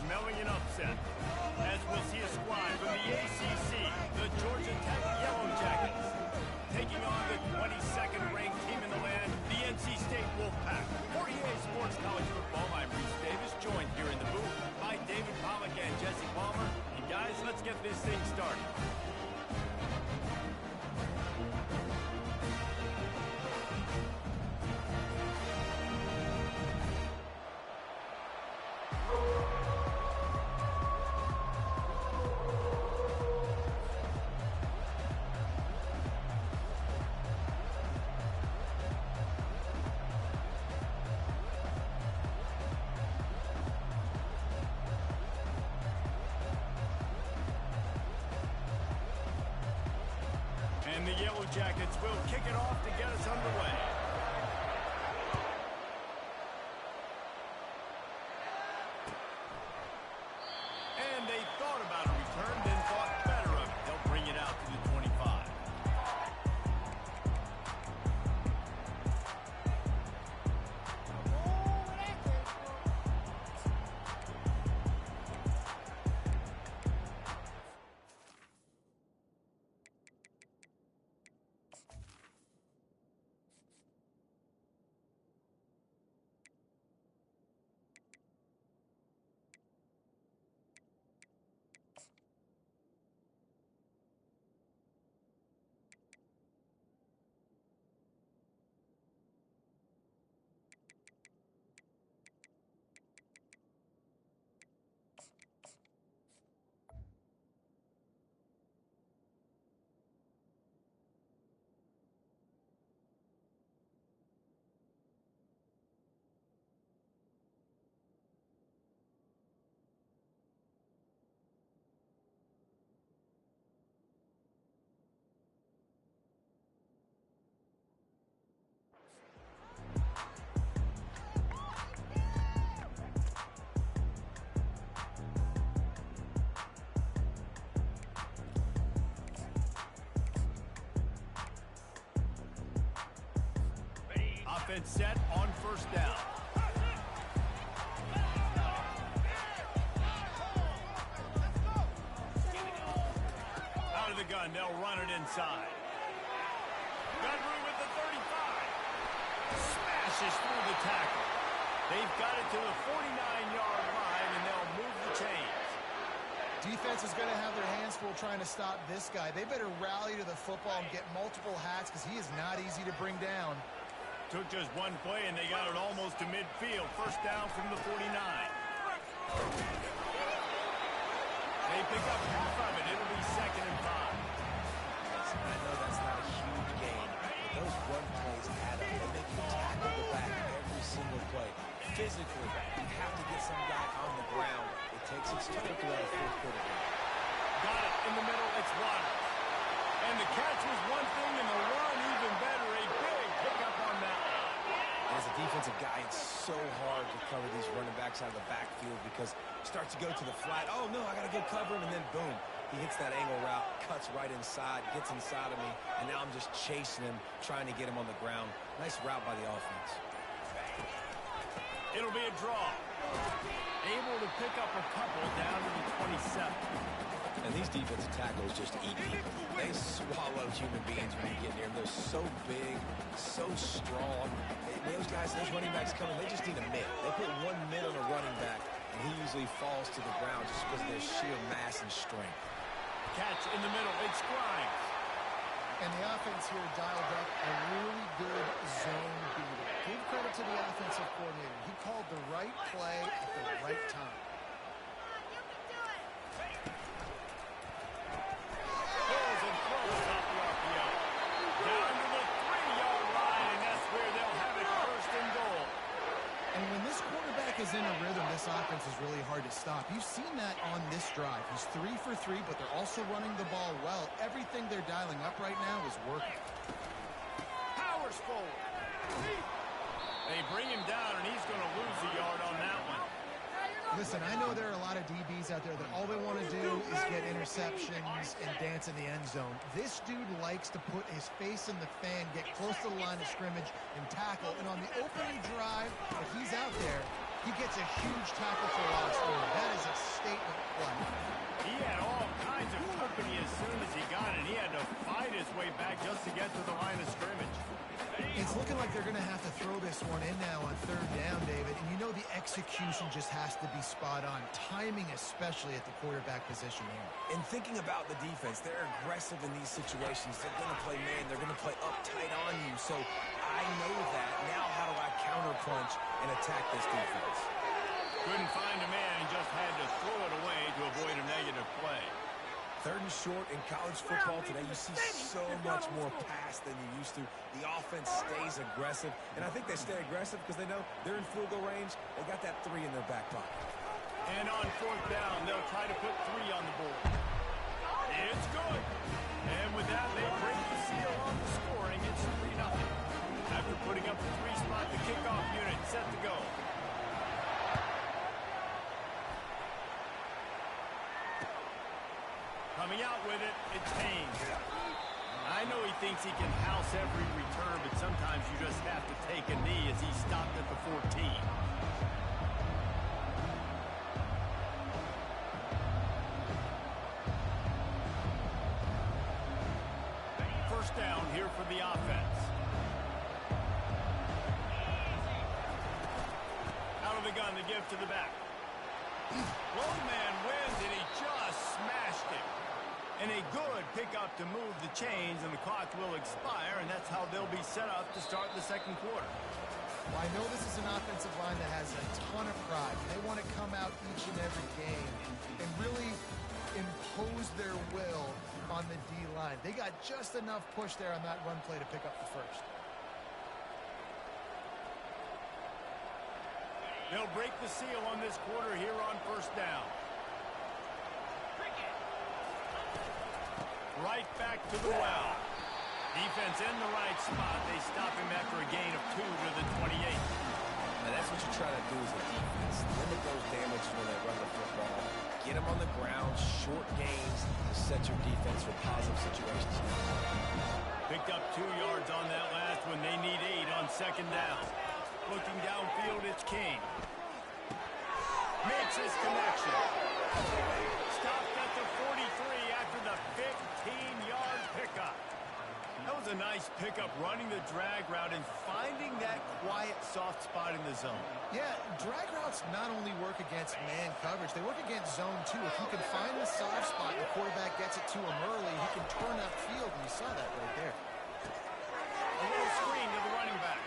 smelling an upset. As we'll see a squad from the ACC, the Georgia Tech Yellow Jackets, taking on the 22nd ranked team in the land, the NC State Wolfpack. For EA Sports College Football, I'm Reese Davis, joined here in the booth by David Pollack and Jesse Palmer. And guys, let's get this thing started. And the Yellow Jackets will kick it off to get us underway. And they thought about a return, then thought better of it. They'll bring it out to the 25. Offense set on first down. Out of the gun, they'll run it inside. Gunru with the 35. Smashes through the tackle. They've got it to the 49-yard line, and they'll move the chains. Defense is going to have their hands full trying to stop this guy. They better rally to the football and get multiple hats because he is not easy to bring down. Took just one play, and they got it almost to midfield. First down from the 49. They pick up half of it. It'll be 2nd and 5. I know that's not a huge gain, but those run plays add up. They make you tackle the back every single play. Physically, you have to get some guy on the ground. It takes its toll throughout a fourth quarter game. Got it in the middle. It's Waters. And the catch was one thing, and the run even better. A big pickup on that one. As a defensive guy, it's so hard to cover these running backs out of the backfield because it starts to go to the flat. Oh, no, I got to go cover him, and then boom. He hits that angle route, cuts right inside, gets inside of me, and now I'm just chasing him, trying to get him on the ground. Nice route by the offense. It'll be a draw. Able to pick up a couple down to the 27. And these defensive tackles just eat people. They swallow human beings when you get near them. They're so big, so strong. Those guys, those running backs coming, they just need a mid. They put one mid on a running back, and he usually falls to the ground just because of their sheer mass and strength. Catch in the middle. It's Grimes. And the offense here dialed up a really good zone beater. Give credit to the offensive coordinator. He called the right play at the right time. Pulls and throws off the RPO. Down to the 3-yard line, and that's where they'll have it first and goal. And when this quarterback is in a rhythm, this offense is really hard to stop. You've seen that on this drive. He's 3 for 3, but they're also running the ball well. Everything they're dialing up right now is working. Powers forward. They bring him down, and he's going to lose a yard on that one. Listen, I know there are a lot of DBs out there that all they want to do is get interceptions and dance in the end zone. This dude likes to put his face in the fan, get close to the line of scrimmage, and tackle. And on the opening drive, if he's out there, he gets a huge tackle for loss there. That is a statement play. He had all kinds of company as soon as he got it. He had to fight his way back just to get to the line of scrimmage. It's looking like they're going to have to throw this one in now on third down, David. And you know the execution just has to be spot on. Timing especially at the quarterback position here. And thinking about the defense, they're aggressive in these situations. They're going to play man. They're going to play up tight on you. So I know that. Now how do I counterpunch and attack this defense? Couldn't find a man and just had to throw it away to avoid a negative play. Third and short in college football today, you see so much more pass than you used to. The offense stays aggressive, and I think they stay aggressive because they know they're in field goal range. They got that 3 in their back pocket. And on fourth down, they'll try to put 3 on the board. It's good. And with that, they break the seal on the scoring. It's 3-0. After putting up a 3-spot, the kickoff unit set to go. Coming out with it, it's Haynes. I know he thinks he can house every return, but sometimes you just have to take a knee as he stopped at the 14. First down here for the offense. Out of the gun, the give to the back. Lone man wins, and he just smashed it. And a good pickup to move the chains, and the clock will expire, and that's how they'll be set up to start the second quarter. Well, I know this is an offensive line that has a ton of pride. They want to come out each and every game and really impose their will on the D-line. They got just enough push there on that run play to pick up the first. They'll break the seal on this quarter here on first down. Right back to the well. Defense in the right spot. They stop him after a gain of 2 to the 28. Now that's what you try to do as a defense. Limit those damages when they run the football. Get them on the ground, short gains to set your defense for positive situations. Picked up 2 yards on that last one. They need 8 on second down. Looking downfield, it's King. Makes his connection. Stopped at the 43 after the 15-yard pickup. That was a nice pickup, running the drag route and finding that quiet, soft spot in the zone. Yeah, drag routes not only work against man coverage, they work against zone too. If you can find the soft spot and the quarterback gets it to him early, he can turn upfield, and you saw that right there. A little screen to the running back.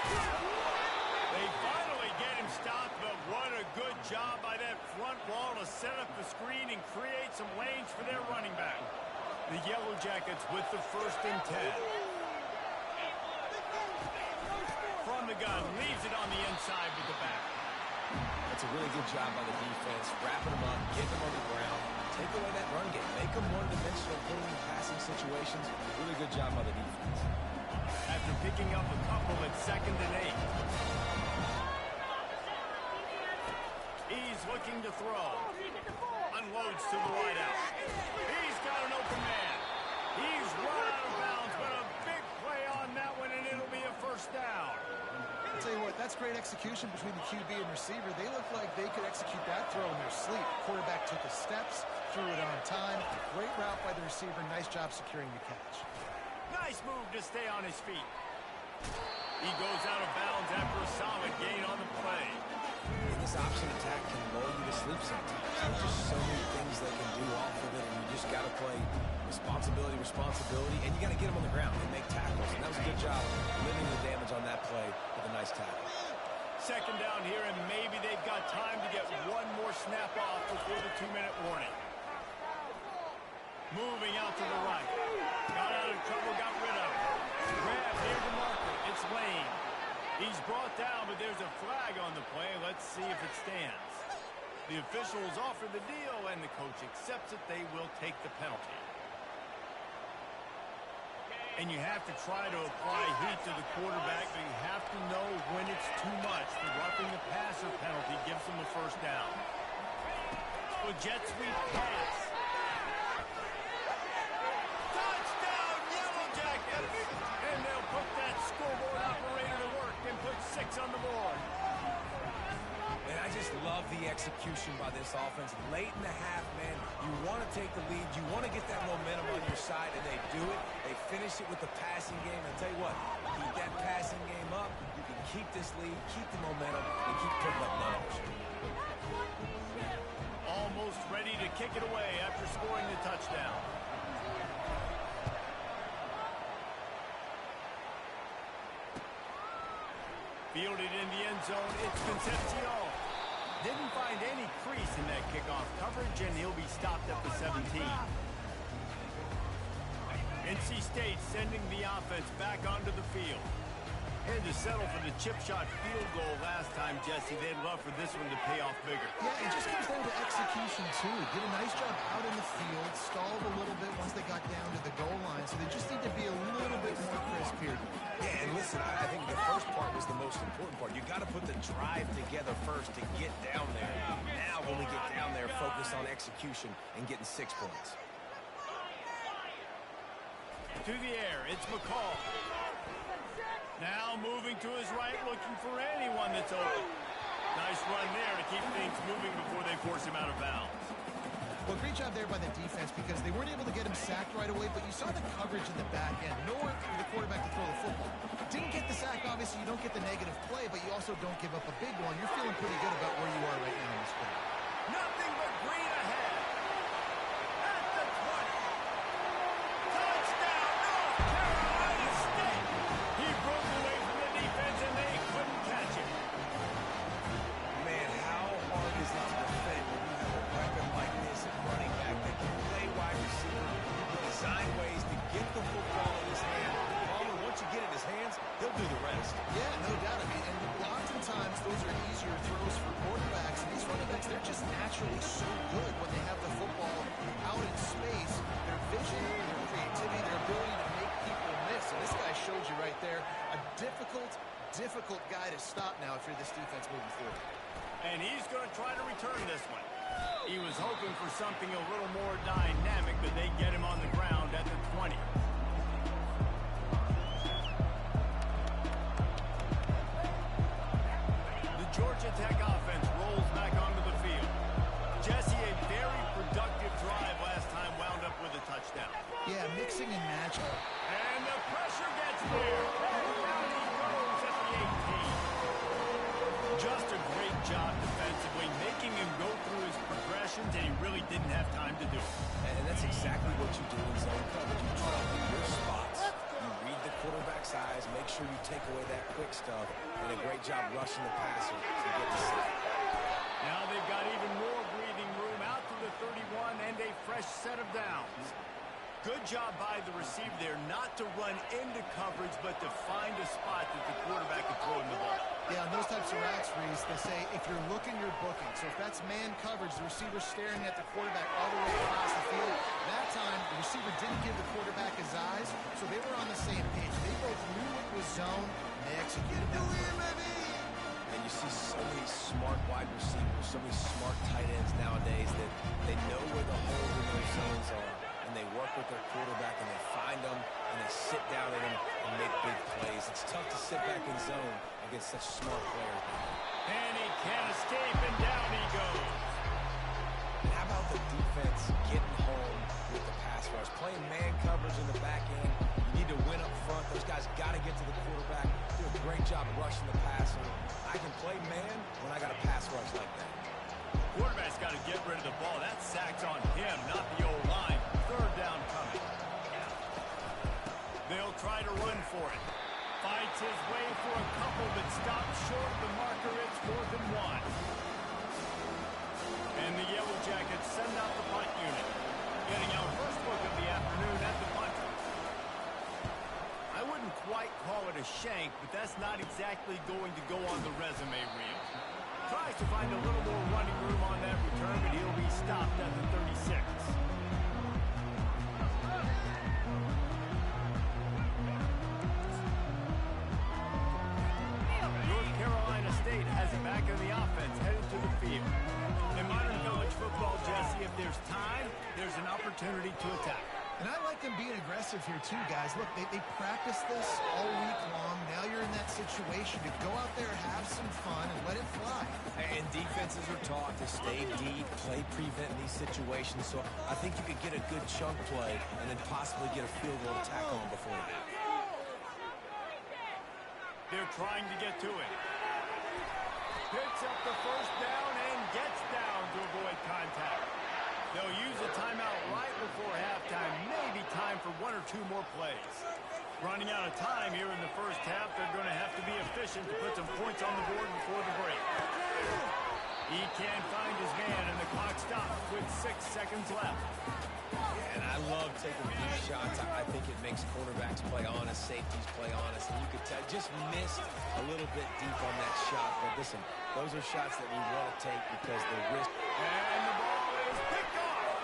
They finally get him stopped, but what a good job by that front wall to set up the screen and create some lanes for their running back. The Yellow Jackets with the 1st and 10. From the gun, leaves it on the inside with the back. That's a really good job by the defense, wrapping them up, getting them on the ground, take away that run game, make them one-dimensional, put them in passing situations. Really good job by the defense. After picking up a couple at 2nd and 8. He's looking to throw. Unloads to the wideout. He's got an open man. He's run out of bounds, but a big play on that one, and it'll be a first down. I'll tell you what, that's great execution between the QB and receiver. They look like they could execute that throw in their sleep. Quarterback took his steps, threw it on time. Great route by the receiver. Nice job securing the catch. Nice move to stay on his feet. He goes out of bounds after a solid gain on the play. And this option attack can lull you to sleep sometimes. There's just so many things they can do off of it, and you just got to play responsibility, and you got to get them on the ground and make tackles. And that was a good job limiting the damage on that play with a nice tackle. Second down here, and maybe they've got time to get one more snap off before the 2-minute warning. Moving out to the right. Got out of trouble, got rid of it. Grab near the marker. It's Lane. He's brought down, but there's a flag on the play. Let's see if it stands. The officials offer the deal, and the coach accepts it. They will take the penalty. And you have to try to apply heat to the quarterback, but you have to know when it's too much. The roughing the passer penalty gives them the first down. So jet sweep pass. Touchdown, Yellow Jackets! And they'll put that scoreboard operator to work and put 6 on the board. love the execution by this offense. Late in the half, man, you want to take the lead. You want to get that momentum on your side, and they do it. They finish it with the passing game. I'll tell you what, keep that passing game up. You can keep this lead, keep the momentum, and keep putting up numbers. Almost ready to kick it away after scoring the touchdown. Fielded in the end zone, it's Concepcion. Didn't find any crease in that kickoff coverage, and he'll be stopped at the 17. NC State sending the offense back onto the field. Had to settle for the chip shot field goal last time, Jesse. They'd love for this one to pay off bigger. Yeah, it just comes down to execution, too. Did a nice job out in the field, stalled a little bit once they got down to the goal line, so they just need to be a little bit more crisp here. Yeah, and listen, I think the first part was the most important part. You got to put the drive together first to get down there. Now, when we get down there, focus on execution and getting 6 points. To the air, it's McCall. Now moving to his right, looking for anyone that's open. Nice run there to keep things moving before they force him out of bounds. Well, great job there by the defense because they weren't able to get him sacked right away, but you saw the coverage in the back end. Nowhere for the quarterback to throw the football. Didn't get the sack, obviously. You don't get the negative play, but you also don't give up a big one. You're feeling pretty good about where you are right now in this play. Nothing but green ahead. At the 20. Touchdown, North Carolina State. He broke away from the defense, and they couldn't catch him. Man, how hard is it to defend when you have a weapon like this at running back that can play wide receiver, design ways to get the football in his hand. Palmer, once you get it in his hands, he'll do the rest. Yeah, no doubt. I mean, and oftentimes those are easier throws for quarterbacks. And these running backs, they're just naturally so good when they have the football out in space. Their vision, their creativity, their ability to make people miss. And this guy showed you right there a difficult guy to stop now if you're this defense moving forward. And he's going to try to return this one. He was hoping for something a little more dynamic, but they get him on the ground at the 20. The Georgia Tech offense rolls back onto the field. Jesse, a very productive drive last time, wound up with a touchdown. Yeah, mixing and matching. And the pressure gets there. And down he goes at the 18. Just a great job defensively, making him go through his progressions, and he really didn't have time to do it. And that's exactly what you do in zone coverage. You try to read your spots. You read the quarterback's eyes, make sure you take away that quick stuff, and a great job rushing the passer to get the sack. Now they've got even more breathing room out to the 31 and a fresh set of downs. Good job by the receiver there, not to run into coverage, but to find a spot that the quarterback can throw him the ball. Yeah, on those types of routes, Reese, they say if you're looking, you're booking. So if that's man coverage, the receiver's staring at the quarterback all the way across the field. That time, the receiver didn't give the quarterback his eyes, so they were on the same page. They both knew it was zone, and they executed it. And you see so many smart wide receivers, so many smart tight ends nowadays that they know where the holes in their zones are, and they work with their quarterback, and they find them, and they sit down in them and make big plays. It's tough to sit back in zone against such smart players. And he can't escape, and down he goes. And how about the defense getting home with the pass rush? Playing man coverage in the back end. You need to win up front. Those guys got to get to the quarterback. Do a great job rushing the passer. I can play man when I got a pass rush like that. Quarterback's got to get rid of the ball. That sack's on him, not the old line. Third down coming. They'll try to run for it. Fights his way for a couple, but stops short of the marker. It's 4th and 1. And the Yellow Jackets send out the punt unit. Getting our first look of the afternoon at the punt. I wouldn't quite call it a shank, but that's not exactly going to go on the resume reel. Tries to find a little more running room on that return, but he'll be stopped at the 36. North Carolina State has it back on the offense, headed to the field. In modern college football, Jesse, if there's time, there's an opportunity to attack. And I like them being aggressive here too, guys. Look, they practice this all week long. Now you're in that situation to go out there, have some fun, and let it fly. And defenses are taught to stay deep, play prevent in these situations. So I think you could get a good chunk play and then possibly get a field goal to tack on before that. They're trying to get to it. Picks up the first down and gets down to avoid contact. They'll use a timeout right before halftime. Maybe time for one or two more plays. Running out of time here in the first half. They're going to have to be efficient to put some points on the board before the break. He can't find his man, and the clock stops with 6 seconds left. And I love taking deep shots. I think it makes cornerbacks play honest, safeties play honest. And you could tell, just missed a little bit deep on that shot. But listen, those are shots that we want to take because the risk. And the ball is picked off.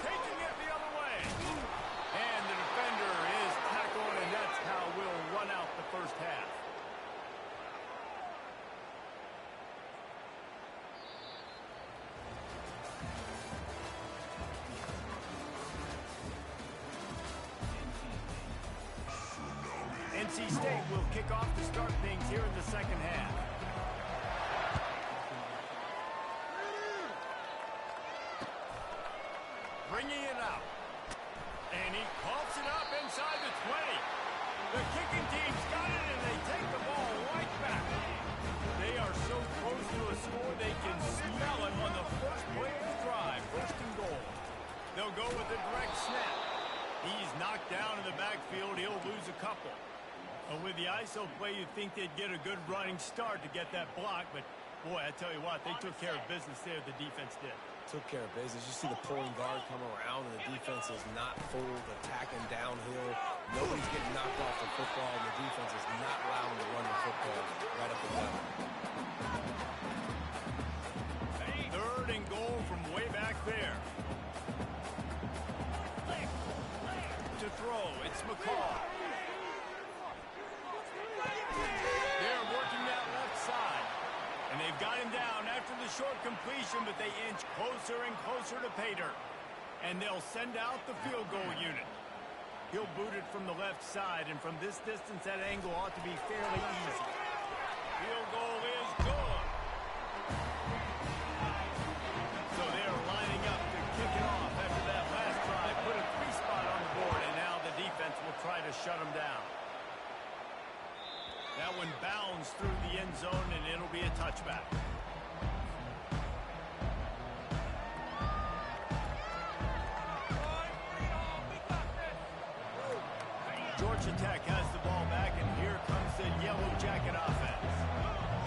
Taking it the other way. And the defender is tackled, and that's how we'll run out the first half. NC State will kick off to start things here in the second half. Bringing it out. And he coughs it up inside the 20. The kicking team's got it, and they take the ball right back. They are so close to a score, they can smell it on the first play of the drive. First and goal. They'll go with a direct snap. He's knocked down in the backfield. He'll lose a couple. With the ISO play, you'd think they'd get a good running start to get that block, but boy, I tell you what, they took care of business there, the defense did. Took care of business. You see the pulling guard come around, and the defense is not full, attacking downhill. Nobody's getting knocked off the football, and the defense is not allowing to run the football right up the middle. Third and goal from way back there. To throw, it's McCall. They're working that left side. And they've got him down after the short completion, but they inch closer and closer to pay dirt. And they'll send out the field goal unit. He'll boot it from the left side, and from this distance, that angle ought to be fairly easy. Field goal is good. So they're lining up to kick it off after that last drive. Put a 3-spot on the board, and now the defense will try to shut them down. That one bounds through the end zone, and it'll be a touchback. Georgia Tech has the ball back, and here comes the Yellow Jacket offense.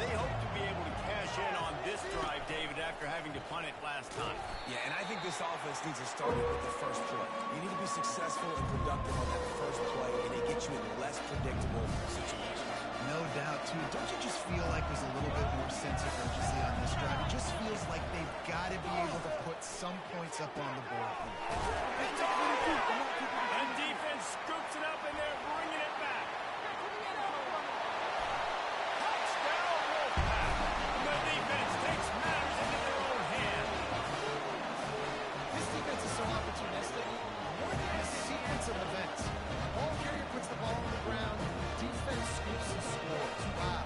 They hope to be able to cash in on this drive, David, after having to punt it last time. Yeah, and I think this offense needs to start with the first play. You need to be successful and productive on that first play, and it gets you in less predictable situations. No doubt, too. Don't you just feel like there's a little bit more sense of urgency on this drive? It just feels like they've got to be able to put some points up on the board. And defense scoops it up, and they're bringing it back. Touchdown, Wolfpack. The defense takes matters into their own hands. This defense is so opportunistic. More than a sequence of events. Ball carrier puts the ball on the ground. Defense scoops and scores. Wow.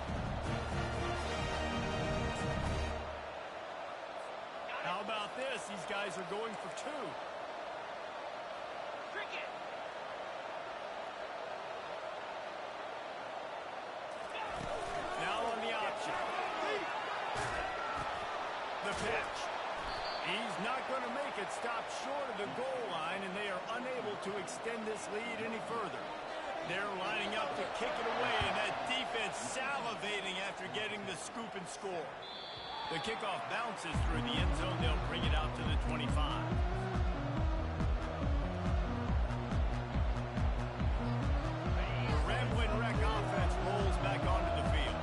How about this? These guys are going for two. Now on the option. The pitch. He's not going to make it. Stop short of the goal line, and they are unable to extend this lead any further. They're lining up to kick it away, and that defense salivating after getting the scoop and score. The kickoff bounces through the end zone. They'll bring it out to the 25. The Ramblin' Wreck offense rolls back onto the field.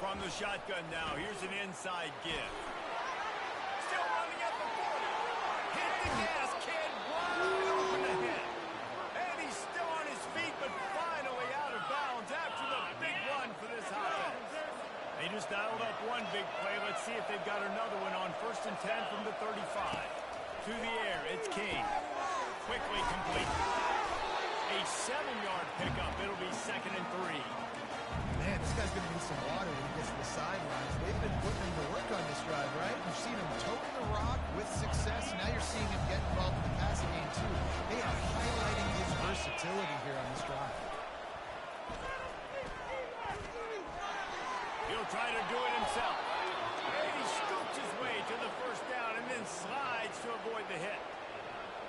From the shotgun now, here's an inside give. Still running up the 40. Hit the gas, kid. Wide open ahead. And he's still on his feet, but finally out of bounds after the big run for this offense. They just dialed up one big play. Let's see if they've got another one on 10 from the 35. To the air, it's King. Quickly complete. A 7-yard pickup. It'll be 2nd and 3. Man, this guy's going to need some water when he gets to the sidelines. They've been putting him to work on this drive, right? You've seen him toting the rock with success. Now you're seeing him get involved in the passing game, too. They are highlighting his versatility here on this drive. He'll try to do it himself. And he scoops his way to the first down and then slides to avoid the hit.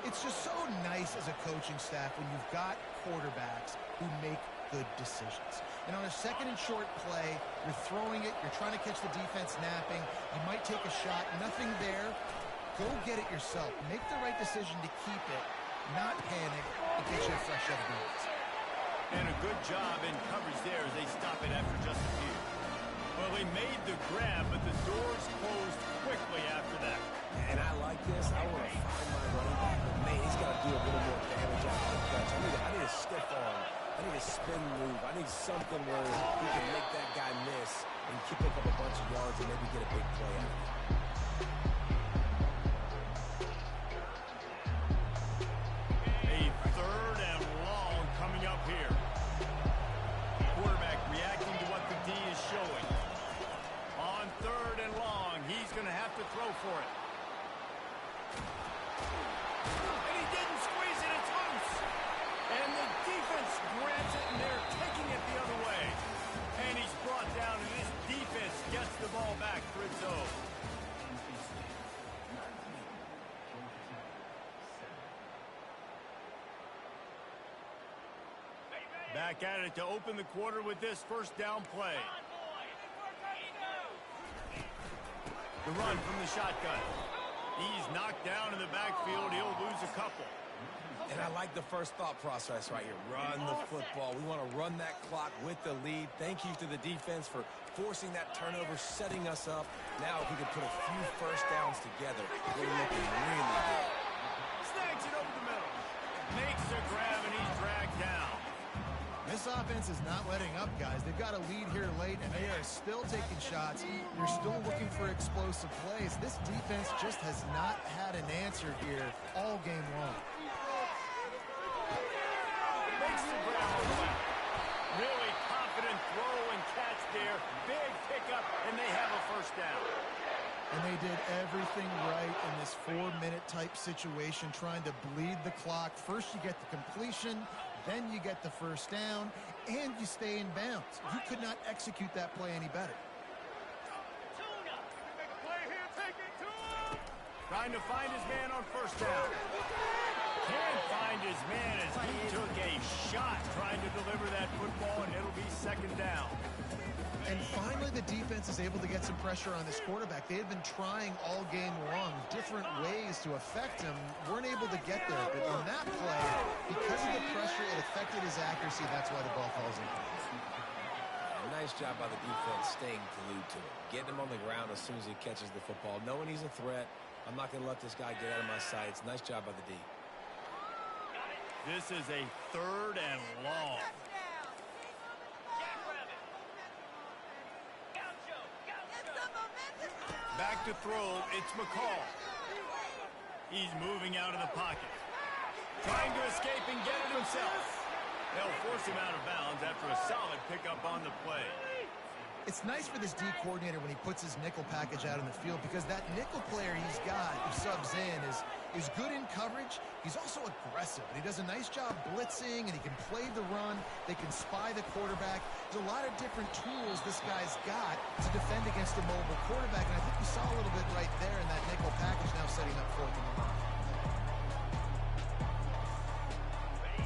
It's just so nice as a coaching staff when you've got quarterbacks who make good decisions. And on a 2nd and short play, you're throwing it, you're trying to catch the defense napping, you might take a shot, nothing there. Go get it yourself. Make the right decision to keep it, not panic, and get you a fresh set of bullets. And a good job in coverage there as they stop it after just a few. Well, they made the grab, but the doors closed quickly after that. And I like this. I want to find my running back. But man, he's got to do a little more damage after the catch. I need a stiff arm. I need a spin move. I need something where he can make that guy miss and pick up a bunch of yards and maybe get a big play out of it. A 3rd and long coming up here. Quarterback reacting to what the D is showing. On 3rd and long, he's going to have to throw for it. And he didn't squeeze it. It's loose. And the defense grabs it, and they're taking it the other way. And he's brought down, and this defense gets the ball back for its own. Back at it to open the quarter with this first down play. The run from the shotgun. He's knocked down in the backfield. He'll lose a couple. And I like the first thought process right here. Run the football. We want to run that clock with the lead. Thank you to the defense for forcing that turnover, setting us up. Now if we can put a few first downs together, we're looking really good. Snags it over the middle. Makes a grab, and he's dragged down. This offense is not letting up, guys. They've got a lead here late, and they are still taking shots. They're still looking for explosive plays. This defense just has not had an answer here all game long. Makes the grab on the left. Really confident throw and catch there. Big pickup, and they have a first down. And they did everything right in this 4-minute type situation, trying to bleed the clock. First you get the completion, then you get the first down, and you stay in bounds. You could not execute that play any better. Trying to find his man on first down. Can't find his man as he took a shot trying to deliver that football, and it'll be 2nd down. And finally, the defense is able to get some pressure on this quarterback. They had been trying all game long different ways to affect him. Weren't able to get there. But in that play, because of the pressure, it affected his accuracy. That's why the ball falls in. Nice job by the defense staying glued to it. Getting him on the ground as soon as he catches the football. Knowing he's a threat. I'm not going to let this guy get out of my sights. Nice job by the D. This is a 3rd and long. Back to throw, it's McCall. He's moving out of the pocket. Trying to escape and get it himself. They'll force him out of bounds after a solid pickup on the play. It's nice for this D coordinator when he puts his nickel package out in the field, because that nickel player he's got who subs in is good in coverage. He's also aggressive, and he does a nice job blitzing, and he can play the run. They can spy the quarterback. There's a lot of different tools this guy's got to defend against a mobile quarterback, and I think we saw a little bit right there in that nickel package now setting up 4th and long.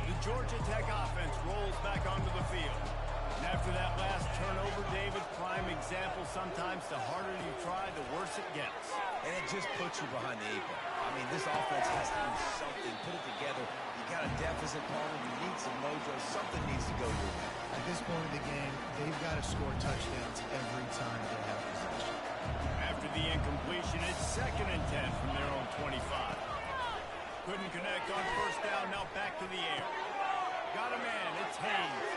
The Georgia Tech offense rolls back onto the field. And after that last turnover, David, prime example, sometimes the harder you try, the worse it gets. And it just puts you behind the 8 ball. I mean, this offense has to do something, put it together. You got a deficit problem, you need some mojo, something needs to go your way. At this point in the game, they've got to score touchdowns every time they have possession. After the incompletion, it's 2nd and 10 from their own 25. Couldn't connect on first down, now back to the air. Got a man, it's Haynes.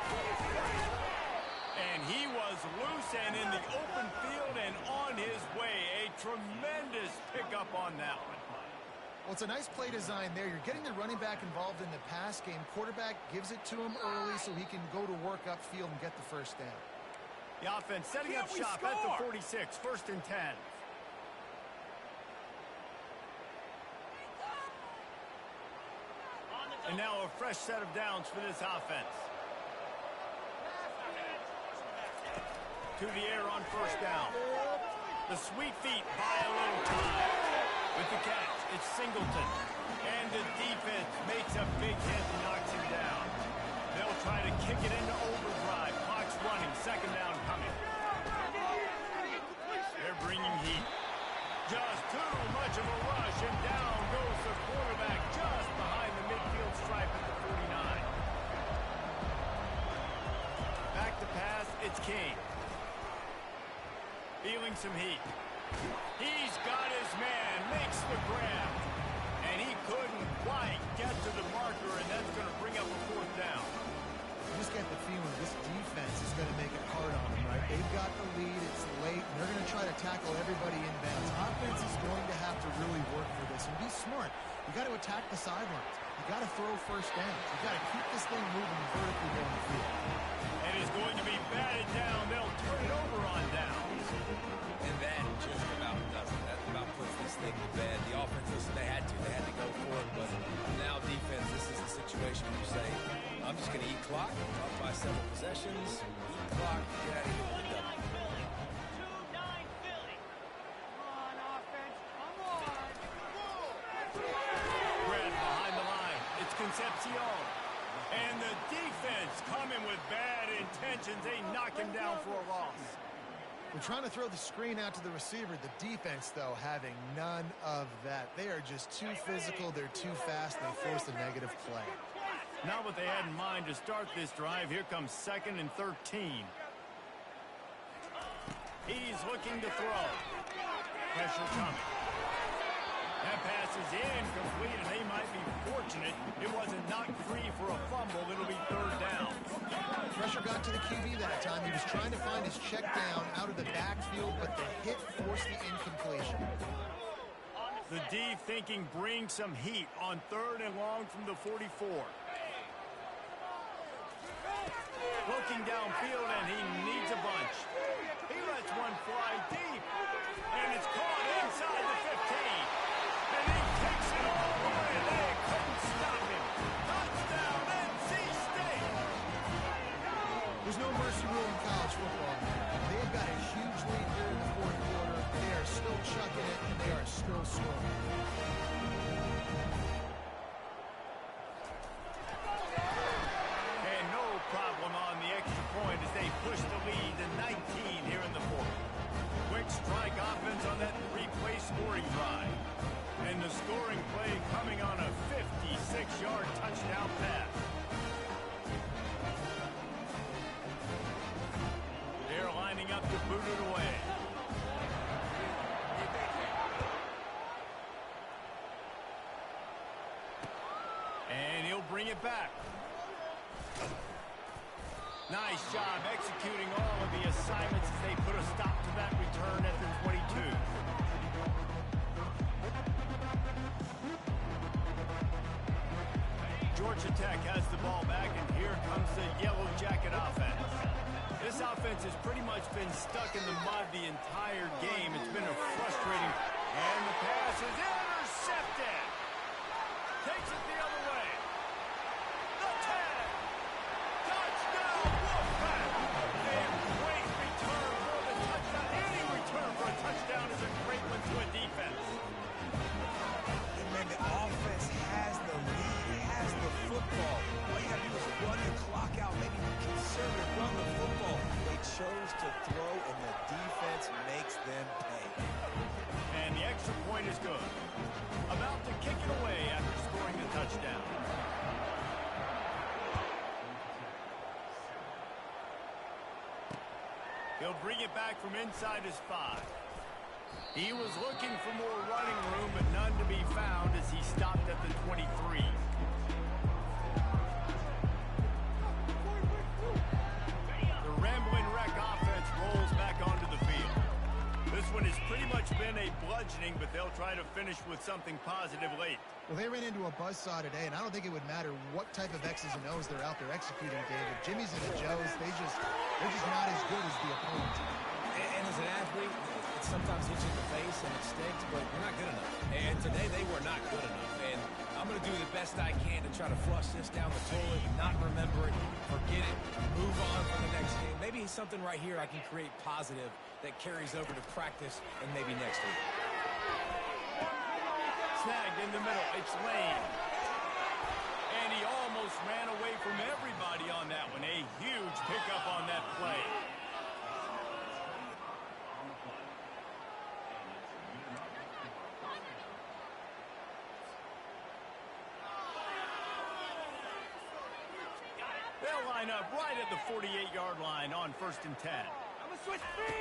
And he was loose and in the open field and on his way. A tremendous pick up on that one. Well, it's a nice play design there. You're getting the running back involved in the pass game. Quarterback gives it to him early so he can go to work upfield and get the first down. The offense setting up shop at the 46, 1st and 10. And now a fresh set of downs for this offense. To the air on 1st down. The sweet feet buy a little time. With the catch, it's Singleton. And the defense makes a big hit and knocks him down. They'll try to kick it into overdrive. Clock's running, 2nd down coming. They're bringing heat. Just too much of a rush, and down goes the quarterback just behind the midfield stripe at the 49. Back to pass, it's King. Feeling some heat. He's got his man, makes the grab. And he couldn't quite get to the marker, and that's going to bring up a 4th down. You just get the feeling this defense is going to make it hard on them, right? They've got the lead, it's late, and they're going to try to tackle everybody inbounds. Offense is going to have to really work for this and be smart. You got to attack the sidelines. You got to throw 1st downs. You got to keep this thing moving vertically down the field. And it's going to be batted down. They'll turn it over on downs. And that just about does it. That about puts this thing to bed. The offense, listen, they had to go for it. But now defense, this is the situation where you say, I'm just going to eat clock, up by several possessions, eat clock, get out of here with a W. Brad behind the line. It's Concepcion. And the defense coming with bad intentions. They knock him down for a loss. We're trying to throw the screen out to the receiver. The defense, though, having none of that. They are just too physical. They're too fast. They force a negative play. Not what they had in mind to start this drive. Here comes 2nd and 13. He's looking to throw. Pressure coming. That pass is incomplete, and they might be fortunate it wasn't knocked free for a fumble. It'll be 3rd down. Pressure got to the QB that time. He was trying to find his check down out of the backfield, but the hit forced the incompletion. The D thinking bring some heat on 3rd and long from the 44. Looking downfield, and he needs a bunch. He lets one fly deep, and it's caught inside the 15. And he takes it all the way. They couldn't stop him. Touchdown, NC State. There's no mercy rule in college football. They've got a huge lead here in the 4th quarter. They are still chucking it, and they are still scoring. And no problem on the extra point as they push the lead to 19 here in the 4th. Quick strike offense on that 3-play scoring drive. And the scoring play coming on a 56-yard touchdown pass. They're lining up to boot it away. And he'll bring it back. Nice job executing all of the assignments as they put a stop to that return at the 22. Georgia Tech has the ball back, and here comes the Yellow Jacket offense. This offense has pretty much been stuck in the mud the entire game. It's been a frustrating, and the pass is intercepted. Takes it the other way. The tag. Touchdown, Wolfpack. And great return for the touchdown. Any return for a touchdown is a great one to a defense. And man, the offense has the lead, has the football. All you have to do is run the clock out, maybe be conservative, run the football. They chose to throw, and the defense makes them pay. And the extra point is good. About to kick it away after scoring the touchdown. He'll bring it back from inside his 5. He was looking for more running room, but none to be found as he stopped at the 23. The Rambling Wreck offense rolls back onto the field. This one has pretty much been a blood bludgeoning, but they'll try to finish with something positive late. Well, they ran into a buzzsaw today, and I don't think it would matter what type of X's and O's they're out there executing, David. Jimmy's and the Joes, they're just not as good as the opponent. And as an athlete, it sometimes hits you in the face and it stinks, but you're not good enough. And today they were not good enough. And I'm going to do the best I can to try to flush this down the toilet, not remember it, forget it, move on for the next game. Maybe something right here I can create positive that carries over to practice and maybe next week. Snagged in the middle. It's Lane. And he almost ran away from everybody on that one. A huge pickup on that play. They'll line up right at the 48-yard line on 1st and 10.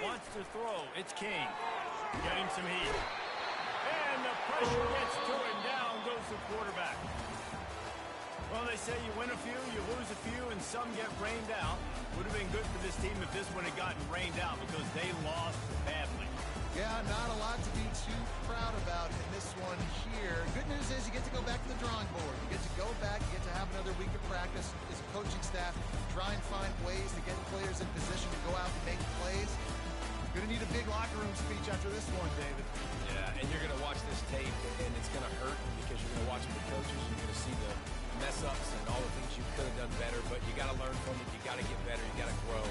Wants to throw. It's King. Getting some heat. And the pressure gets to him. Down goes the quarterback. Well, they say you win a few, you lose a few, and some get rained out. Would have been good for this team if this one had gotten rained out because they lost badly. Yeah, not a lot to be too proud about in this one here. Good news is you get to go back to the drawing board. You get to go back, you get to have another week of practice as a coaching staff, try and find ways to get players in position to go out and make plays. Going to need a big locker room speech after this one, David. Yeah, and you're going to watch this tape, and it's going to hurt because you're going to watch the coaches. You're going to see the mess-ups and all the things you could have done better, but you got to learn from it. You got to get better. You got to grow.